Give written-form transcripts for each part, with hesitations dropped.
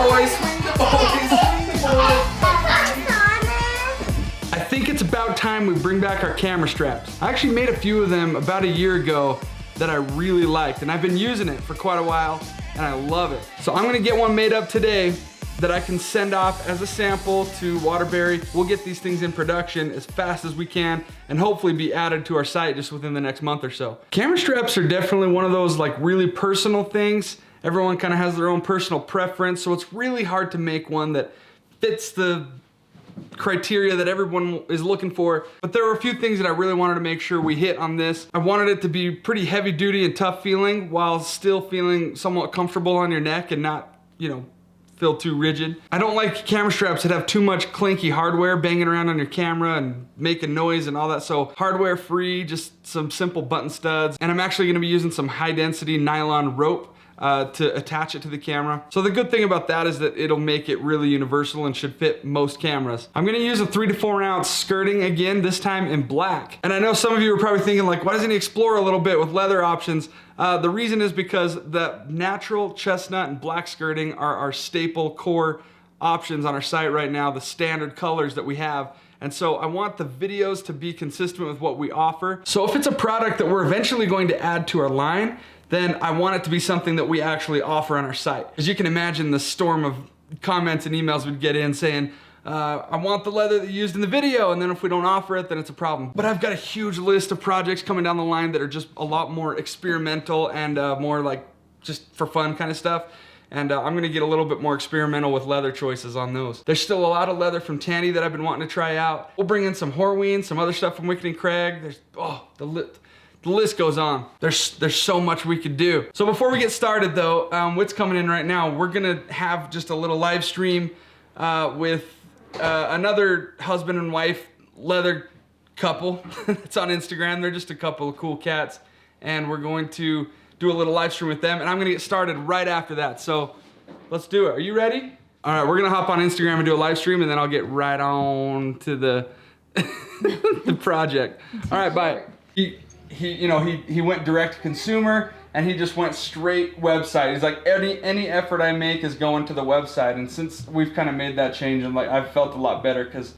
boys, swing the boys, swing the boys. I think it's about time we bring back our camera straps. I actually made a few of them about a year ago that I really liked, and I've been using it for quite a while, and I love it. So I'm gonna get one made up today that I can send off as a sample to Waterbury. We'll get these things in production as fast as we can and hopefully be added to our site just within the next month or so. Camera straps are definitely one of those like really personal things. Everyone kind of has their own personal preference, so it's really hard to make one that fits the criteria that everyone is looking for. But there were a few things that I really wanted to make sure we hit on this. I wanted it to be pretty heavy duty and tough feeling while still feeling somewhat comfortable on your neck and not, you know, feel too rigid. I don't like camera straps that have too much clinky hardware banging around on your camera and making noise and all that. So hardware free, just some simple button studs. And I'm actually gonna be using some high density nylon rope to attach it to the camera. So the good thing about that is that it'll make it really universal and should fit most cameras. I'm gonna use a 3 to 4 ounce skirting again, this time in black. And I know some of you are probably thinking like, why doesn't he explore a little bit with leather options? The reason is because the natural chestnut and black skirting are our staple core options on our site right now, the standard colors that we have. And so I want the videos to be consistent with what we offer. So if it's a product that we're eventually going to add to our line, then I want it to be something that we actually offer on our site. As you can imagine, the storm of comments and emails we'd get in saying, I want the leather that you used in the video, and then if we don't offer it, then it's a problem. But I've got a huge list of projects coming down the line that are just a lot more experimental and more like just for fun kind of stuff. And I'm gonna get a little bit more experimental with leather choices on those. There's still a lot of leather from Tanny that I've been wanting to try out. We'll bring in some Horween, some other stuff from Wicked and Craig. There's, oh, the list goes on. There's so much we could do. So before we get started though, what's coming in right now, we're gonna have just a little live stream with another husband and wife leather couple. It's on Instagram. They're just a couple of cool cats. And we're going to do a little live stream with them. And I'm gonna get started right after that. So let's do it. Are you ready? All right, we're gonna hop on Instagram and do a live stream, and then I'll get right on to the, the project. All right, bye. He went direct to consumer, and he just went straight website. He's like, any effort I make is going to the website. And since we've kind of made that change, and like I've felt a lot better because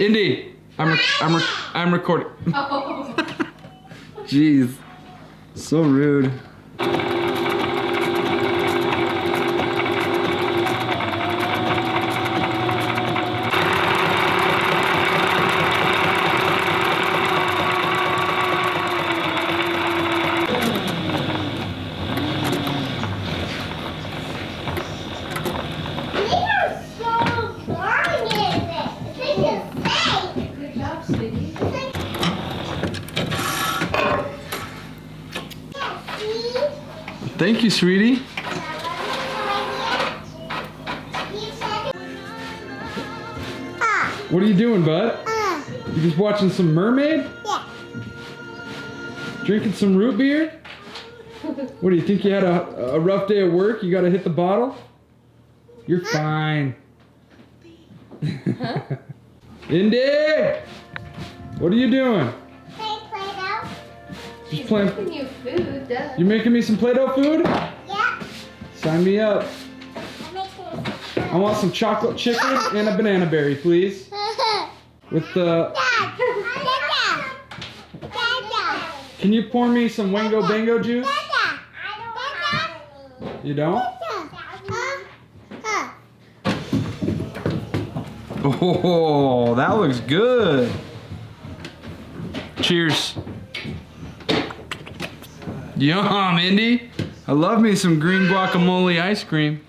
Indy, I'm recording. Oh. Jeez, so rude. Thank you, sweetie. What are you doing, bud? You just watching some mermaid? Yeah. Drinking some root beer? What do you think, you had a rough day at work? You gotta hit the bottle? You're fine. Huh? Indy! What are you doing? She's playing. making you food, duh. You making me some Play-Doh food? Yeah. Sign me up. I'm making I want some chocolate chicken and a banana berry, please. With the... Can you pour me some Wango Bango juice? You don't? Oh, that looks good. Cheers. Yum, Indy. I love me some green guacamole ice cream.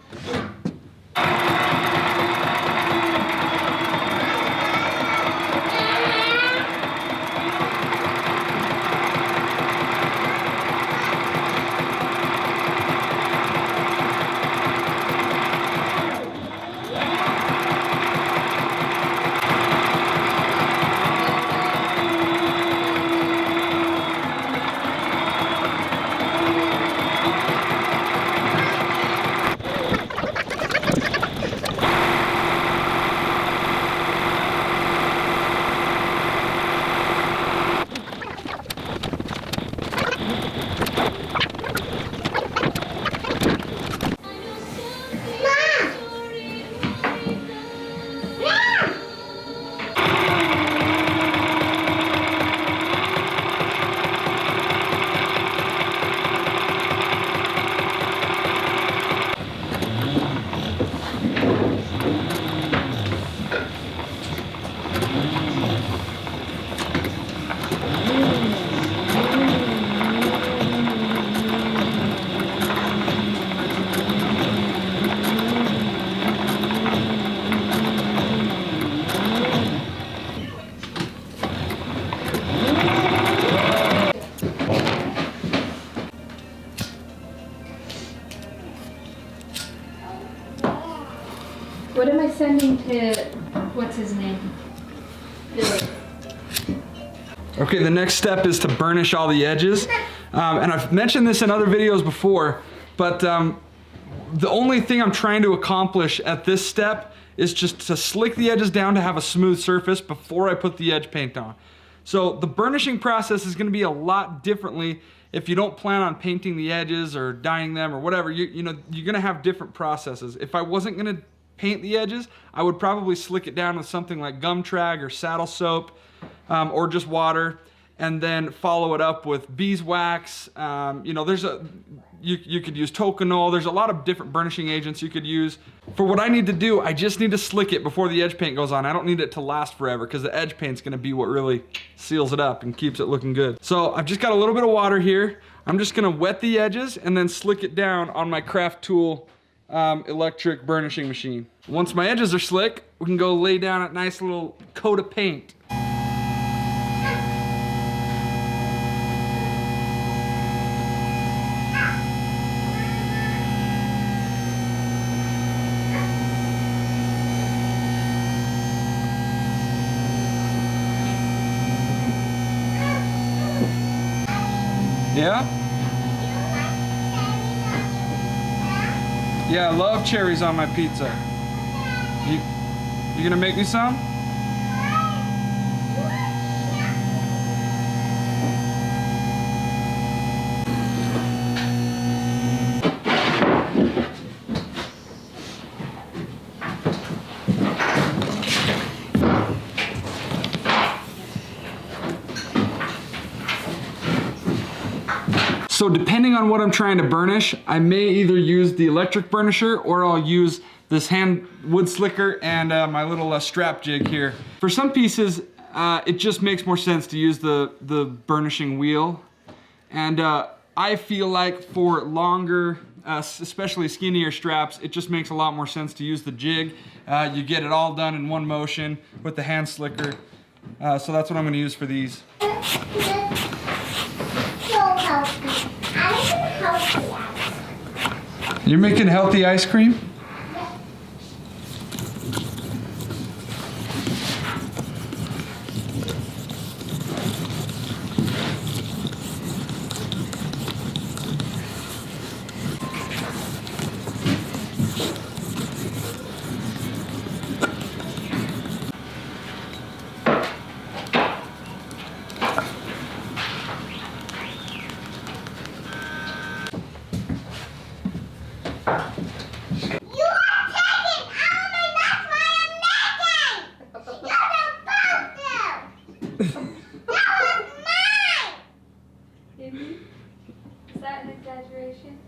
What am I sending to, what's his name? Billy. Okay, the next step is to burnish all the edges. And I've mentioned this in other videos before, but the only thing I'm trying to accomplish at this step is just to slick the edges down to have a smooth surface before I put the edge paint on. So the burnishing process is gonna be a lot differently if you don't plan on painting the edges or dyeing them or whatever. You know, you're gonna have different processes. If I wasn't gonna paint the edges, I would probably slick it down with something like gum trag or saddle soap, or just water, and then follow it up with beeswax. You know, you could use toconol. There's a lot of different burnishing agents you could use. For what I need to do, I just need to slick it before the edge paint goes on. I don't need it to last forever because the edge paint's gonna be what really seals it up and keeps it looking good. So I've just got a little bit of water here. I'm just gonna wet the edges and then slick it down on my Craft Tool electric burnishing machine. Once my edges are slick, we can go lay down a nice little coat of paint. Yeah? Yeah, I love cherries on my pizza. You gonna make me some? So depending on what I'm trying to burnish, I may either use the electric burnisher or I'll use this hand wood slicker and my little strap jig here. For some pieces, it just makes more sense to use the burnishing wheel. And I feel like for longer, especially skinnier straps, it just makes a lot more sense to use the jig. You get it all done in one motion with the hand slicker. So that's what I'm gonna use for these. So healthy. I like healthy. You're making healthy ice cream? Is that an exaggeration?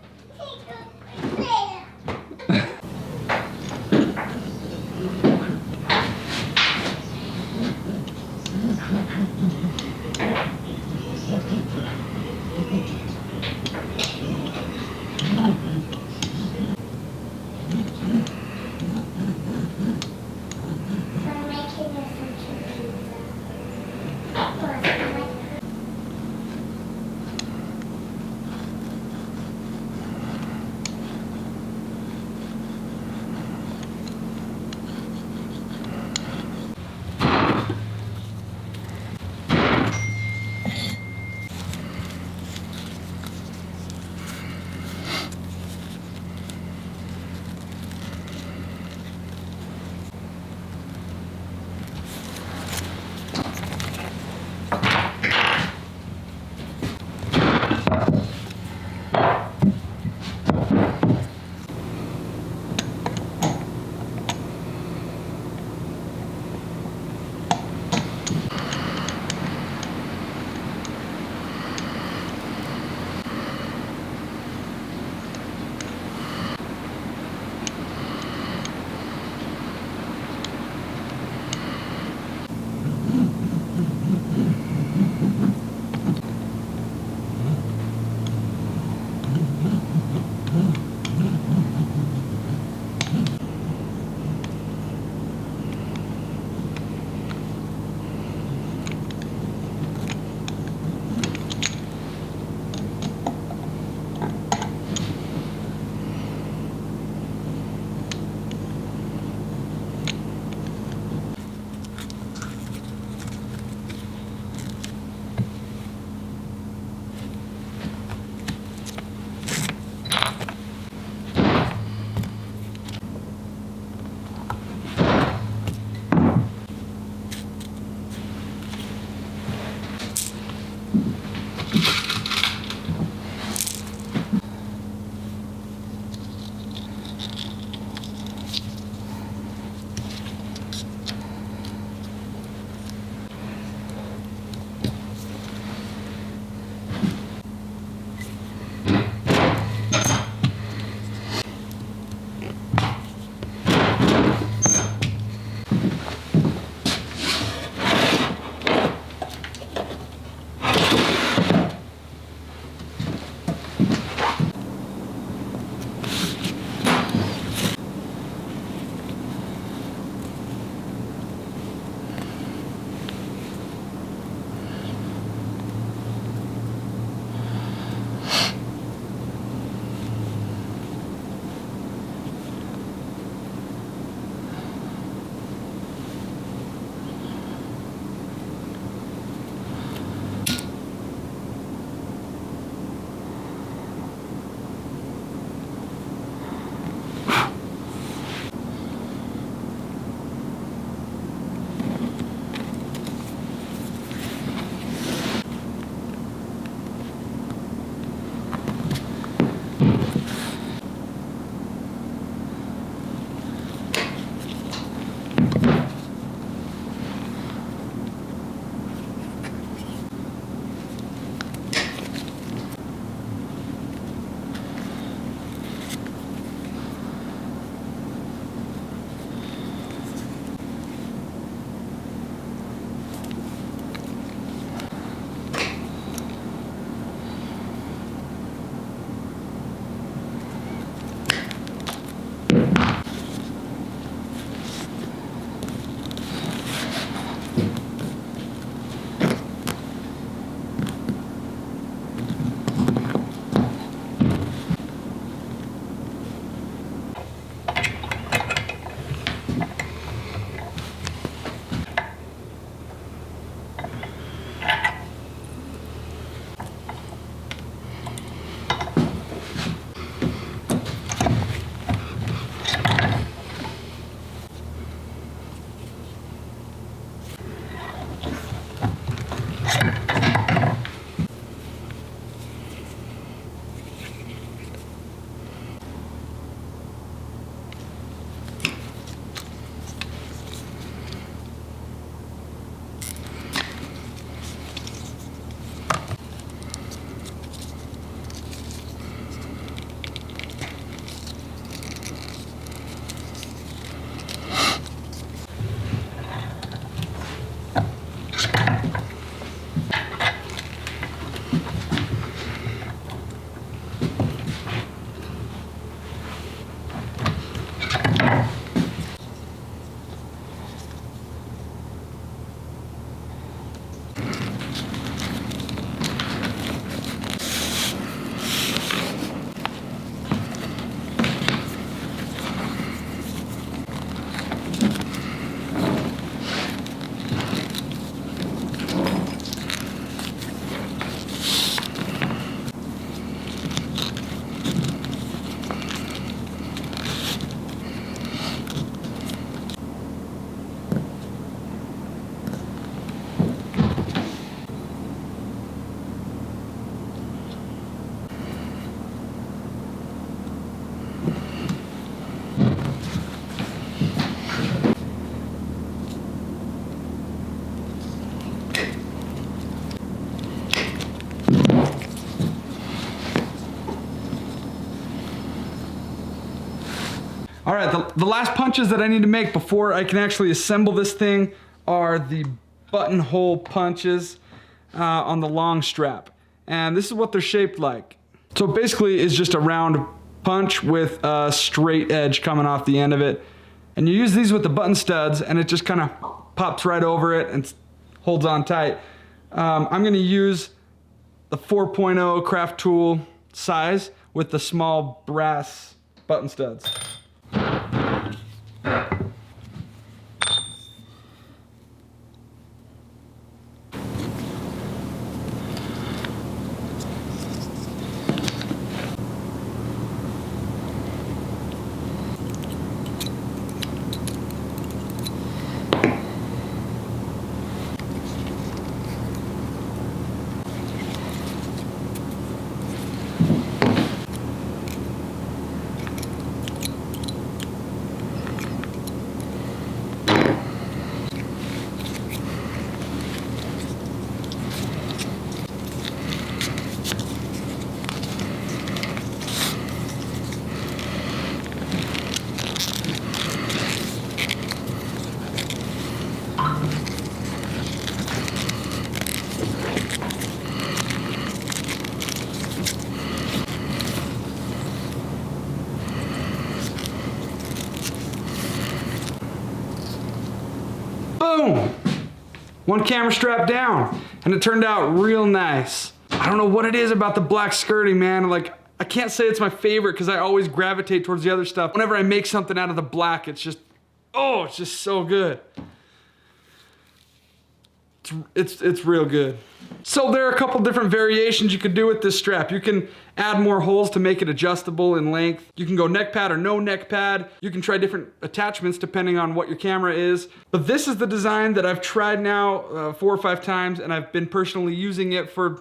All right, the last punches that I need to make before I can actually assemble this thing are the buttonhole punches on the long strap. And this is what they're shaped like. So basically it's just a round punch with a straight edge coming off the end of it. And you use these with the button studs and it just kind of pops right over it and holds on tight. I'm gonna use the 4.0 craft tool size with the small brass button studs. Boom! One camera strap down, and it turned out real nice. I don't know what it is about the black skirting, man. Like, I can't say it's my favorite because I always gravitate towards the other stuff. Whenever I make something out of the black, it's just, oh, it's just so good. It's real good. So there are a couple different variations you could do with this strap. You can add more holes to make it adjustable in length. You can go neck pad or no neck pad. You can try different attachments depending on what your camera is. But this is the design that I've tried now 4 or 5 times, and I've been personally using it for a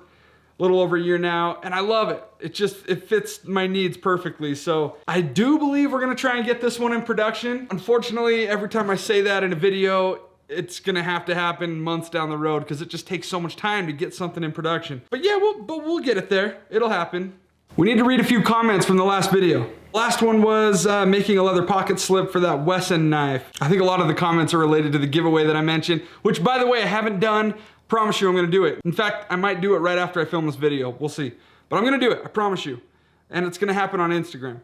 little over a year now, and I love it. It fits my needs perfectly. So I do believe we're gonna try and get this one in production. Unfortunately, every time I say that in a video, it's gonna have to happen months down the road because it just takes so much time to get something in production. But yeah, we'll get it there. It'll happen. We need to read a few comments from the last video. Last one was making a leather pocket slip for that Wesson knife. I think a lot of the comments are related to the giveaway that I mentioned, which by the way, I haven't done. Promise you I'm gonna do it. In fact, I might do it right after I film this video. We'll see. But I'm gonna do it, I promise you. And it's gonna happen on Instagram.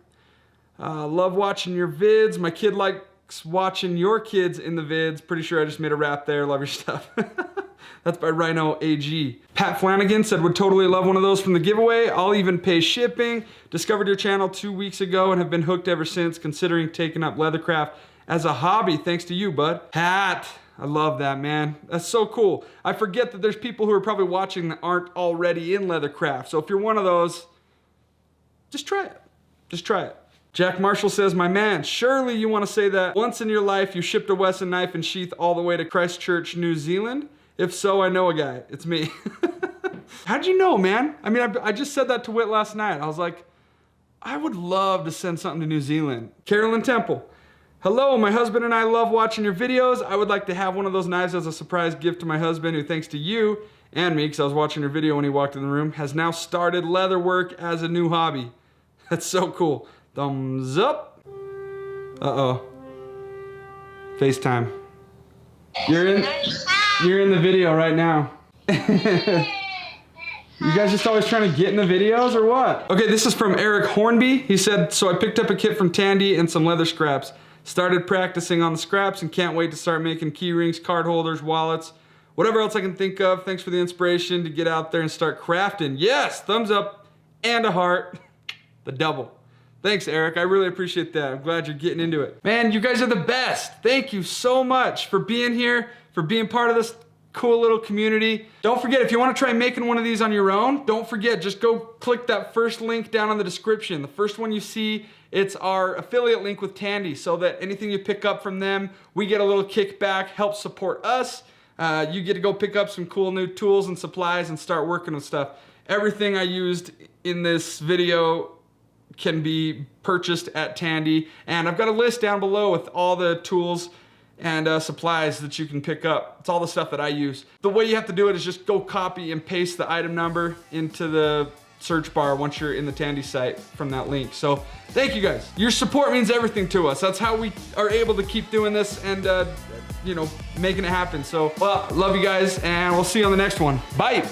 Love watching your vids. My kid likes watching your kids in the vids. Pretty sure I just made a rap there. Love your stuff. That's by Rhino AG. Pat Flanagan said, would totally love one of those from the giveaway. I'll even pay shipping. Discovered your channel 2 weeks ago and have been hooked ever since, considering taking up leathercraft as a hobby. Thanks to you, bud. Pat, I love that, man. That's so cool. I forget that there's people who are probably watching that aren't already in leathercraft. So if you're one of those, just try it. Just try it. Jack Marshall says, my man, surely you want to say that once in your life you shipped a Wesson knife and sheath all the way to Christchurch, New Zealand? If so, I know a guy. It's me. How'd you know, man? I mean, I just said that to Whit last night. I was like, I would love to send something to New Zealand. Carolyn Temple. Hello, my husband and I love watching your videos. I would like to have one of those knives as a surprise gift to my husband, who thanks to you and me, because I was watching your video when he walked in the room, has now started leather work as a new hobby. That's so cool. Thumbs up. Uh-oh. FaceTime. You're in the video right now. You guys just always trying to get in the videos or what? Okay, this is from Eric Hornby. He said, so I picked up a kit from Tandy and some leather scraps. Started practicing on the scraps and can't wait to start making key rings, card holders, wallets, whatever else I can think of. Thanks for the inspiration to get out there and start crafting. Yes, thumbs up and a heart. The double. Thanks, Eric. I really appreciate that. I'm glad you're getting into it. Man, you guys are the best. Thank you so much for being here, for being part of this cool little community. Don't forget, if you want to try making one of these on your own, don't forget, just go click that first link down in the description. The first one you see, it's our affiliate link with Tandy, so that anything you pick up from them, we get a little kickback, helps support us. You get to go pick up some cool new tools and supplies and start working with stuff. Everything I used in this video can be purchased at Tandy, and I've got a list down below with all the tools and supplies that you can pick up. It's all the stuff that I use. The way you have to do it is just go copy and paste the item number into the search bar once you're in the Tandy site from that link. So thank you guys. Your support means everything to us. That's how we are able to keep doing this and you know, making it happen. So, well, love you guys, and we'll see you on the next one. Bye.